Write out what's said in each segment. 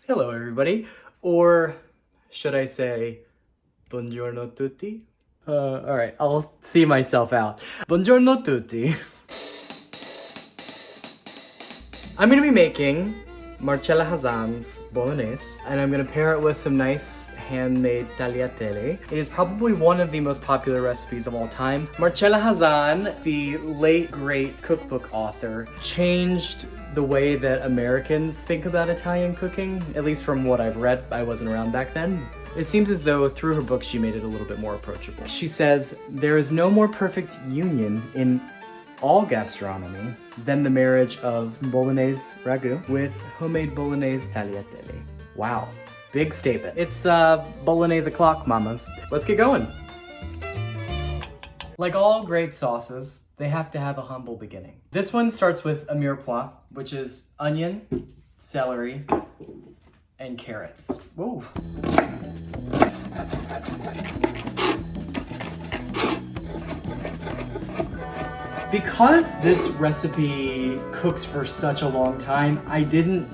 Hello everybody, or should I say, Buongiorno tutti? Alright, I'll see myself out. Buongiorno tutti. I'm gonna be making Marcella Hazan's Bolognese, and I'm gonna pair it with some nice handmade tagliatelle. It is probably one of the most popular recipes of all time. Marcella Hazan, the late great cookbook author, changed the way that Americans think about Italian cooking, at least from what I've read. I wasn't around back then. It seems as though through her book she made it a little bit more approachable. She says, "There is no more perfect union in all gastronomy than the marriage of Bolognese ragù with homemade Bolognese tagliatelle." Wow, big statement. It's Bolognese o'clock, mamas. Let's get going. Like all great sauces, they have to have a humble beginning. This one starts with a mirepoix, which is onion, celery, and carrots. Whoa. Because this recipe cooks for such a long time, I didn't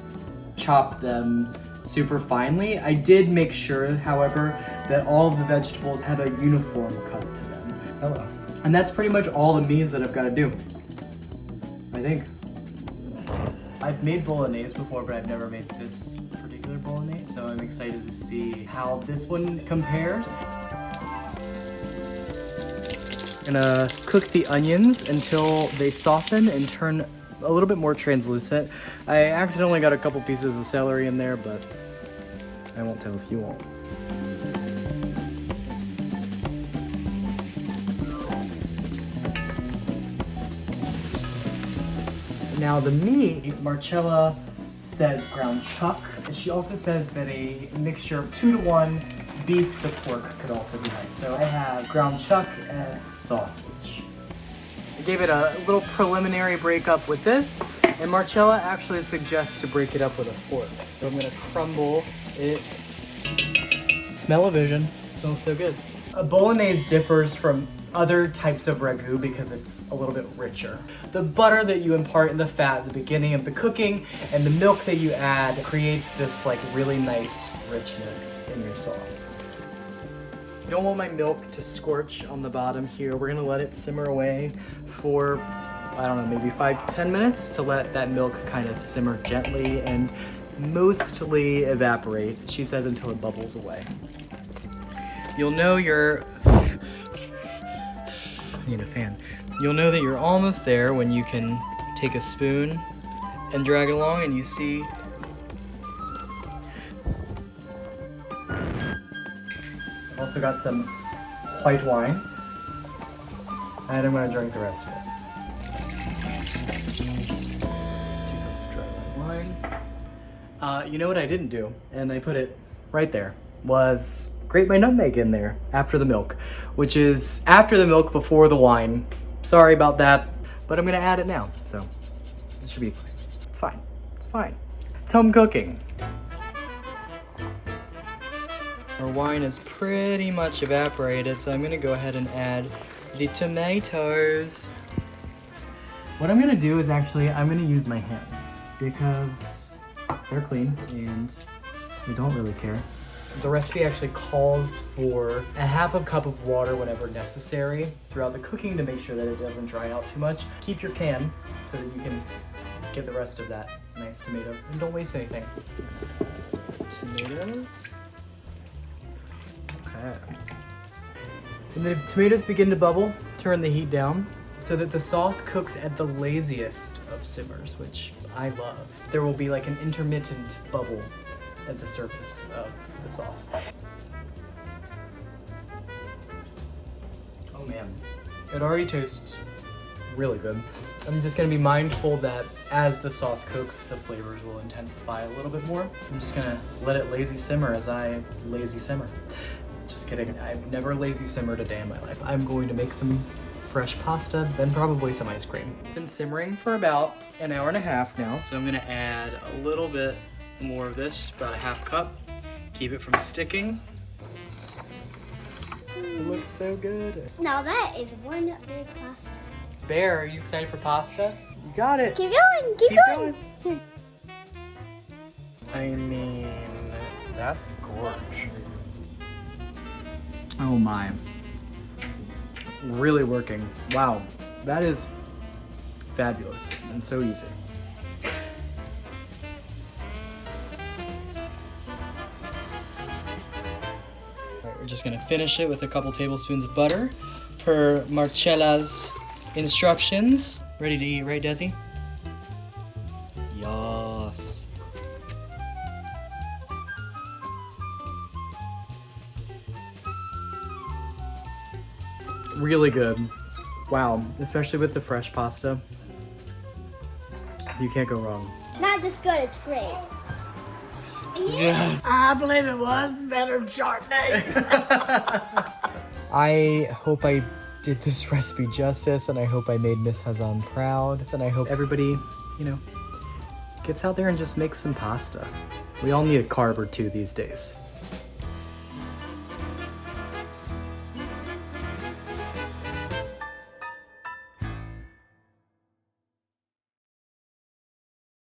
chop them super finely. I did make sure, however, that all of the vegetables had a uniform cut to them. Hello. And that's pretty much all the meats that I've got to do, I think. I've made Bolognese before, but I've never made this particular Bolognese, so I'm excited to see how this one compares. I'm gonna cook the onions until they soften and turn a little bit more translucent. I accidentally got a couple pieces of celery in there, but I won't tell if you won't. Now the meat, Marcella says ground chuck. She also says that a mixture of 2-to-1 beef to pork could also be nice. So I have ground chuck and sausage. I gave it a little preliminary breakup with this, and Marcella actually suggests to break it up with a fork. So I'm gonna crumble it. Smellovision, smells so good. A Bolognese differs from other types of ragu because it's a little bit richer. The butter that you impart in the fat at the beginning of the cooking and the milk that you add creates this like really nice richness in your sauce. I don't want my milk to scorch on the bottom here. We're gonna let it simmer away for, I don't know, maybe 5 to 10 minutes to let that milk kind of simmer gently and mostly evaporate, she says, until it bubbles away. You'll know you're, I need a fan. You'll know that you're almost there when you can take a spoon and drag it along and you see I've also got some white wine, and I'm going to drink the rest of it. 2 cups of dry white wine. You know what I didn't do, and I put it right there, was grate my nutmeg in there after the milk, which is after the milk before the wine. Sorry about that, but I'm going to add it now, so it should be fine. It's fine. It's fine. It's home cooking. Our wine is pretty much evaporated, so I'm gonna go ahead and add the tomatoes. What I'm gonna do is actually, I'm gonna use my hands because they're clean and I don't really care. The recipe actually calls for a half a cup of water whenever necessary throughout the cooking to make sure that it doesn't dry out too much. Keep your can so that you can get the rest of that nice tomato and don't waste anything. Tomatoes. When the tomatoes begin to bubble, turn the heat down so that the sauce cooks at the laziest of simmers, which I love. There will be like an intermittent bubble at the surface of the sauce. Oh man, it already tastes really good. I'm just gonna be mindful that as the sauce cooks, the flavors will intensify a little bit more. I'm just gonna let it lazy simmer as I lazy simmer. Just kidding, I've never lazy simmered a day in my life. I'm going to make some fresh pasta, then probably some ice cream. It's been simmering for about an hour and a half now, so I'm gonna add a little bit more of this, about a half cup. Keep it from sticking. It looks so good. Now that is one big pasta. Bear, are you excited for pasta? You got it. Keep going, keep going. I mean, That's gorge. Oh my. Really working. Wow. That is fabulous and so easy. Alright, we're just gonna finish it with a couple tablespoons of butter per Marcella's instructions. Ready to eat, right, Desi? Yes. Really good. Wow, especially with the fresh pasta. You can't go wrong. Not just good, it's great. Yeah. I believe it was better than Chardonnay. I hope I did this recipe justice, and I hope I made Miss Hazan proud, and I hope everybody, you know, gets out there and just makes some pasta. We all need a carb or two these days.